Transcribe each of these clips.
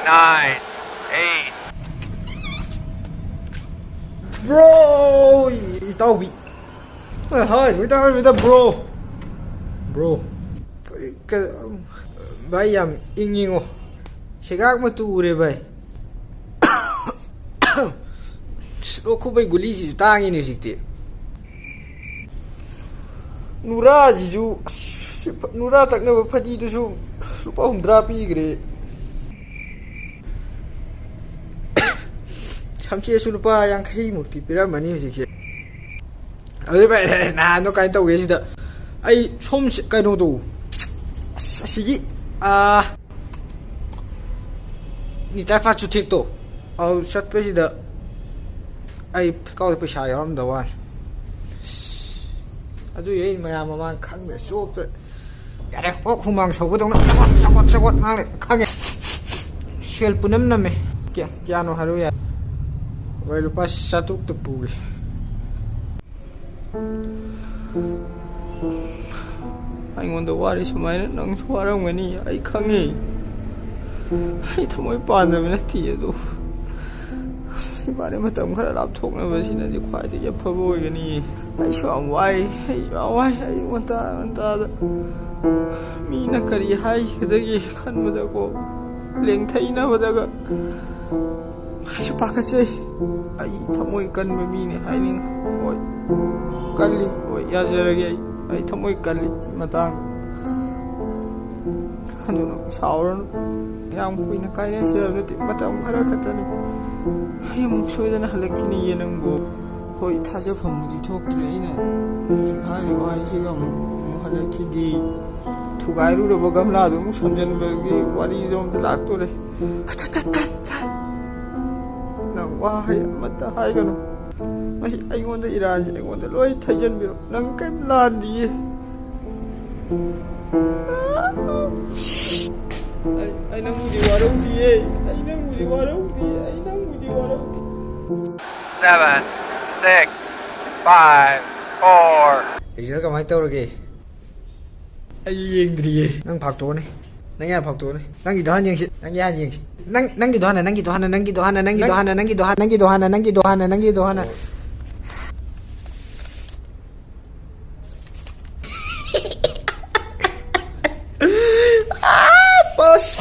9, 8. Bro, tao bị hơi người ta bro cái bây giờ yên nhiên ngô sẽ gác mà tu rồi vậy nó không phải guli gì ta nghe này gì thế nura gì chú nura tắc nó phát đi tôi chú lúc ông drapi cái 참치의 술바 양 K multi피라 많이 해주지. 어디 나너 까이다 계시다. 아이 솜 까이노도 시기 니 짜파 주택도 샷배시다. 아이 까고 배샤 여러분들 와. 아주 얘 마야마만 강매 쇼업. 야래 후망 서고동 저것 망래 강에 쉘 뿌nem남에 끼아노 하루야. Vậy lúc pas satu tepu ke. Anh ngon đâu đi xem máy nó xóa ra ngoài này ai khăng nghỉ ai thầm mới bàn rồi nó thì đâu thì bạn ấy mà tầm khá là đáp thuốc này vậy xin là chỉ khoai thì phơi bôi cái này ai xóa vai ai ngon ta đó mi nó cái hay cái gì khăn mà đâu có liền thấy nó mà đâu có ai bắt cái gì ai thầm cân mà mi này hay nên ôi cân đi ôi ya giờ cái ai thầm cân đi mà tang anh nó sao rồi yang pui na cái này giờ nó tìm bắt ông khá là khát này ai một số giờ nó halak chi này nó bộ hồi thay cho phòng một chút thôi này hai điều hai gì không halak chi đi thu cái rồi bao gam la đúng xong chân về cái quả đi trong lạc tôi đây哇係乜都係㗎咯，我係愛我哋依然係我哋攞去睇真邊，能咁爛啲？ay nang mudi warung dia, ay nang mudi warung dia, ay nang mudi warung dia. 7, 6, 5, 4. Isil ka mai tao lagi. Ay yeng dia, nang phak to này. Nang yan phak to này. Nang gì đó nhưng nang yan nhưng nang gì đó này, nang gì đó này, nang gì đó này, nang gì đó này, nang gì đó này, nang gì đó này, nang gì đó này, nang gì đó này.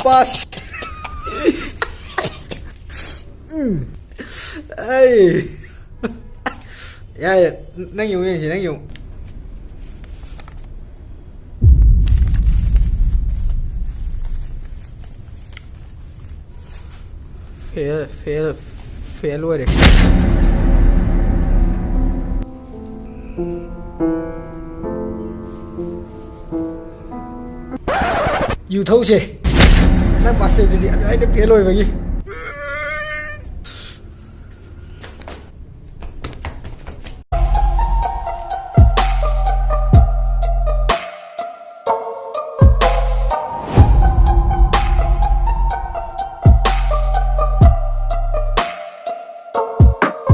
Pas. Ay. Ya, nang dùng gì nang dùng. Phê luôn đấy. You thấu chứ. Đang phát sinh thì anh được phê lôi vậy.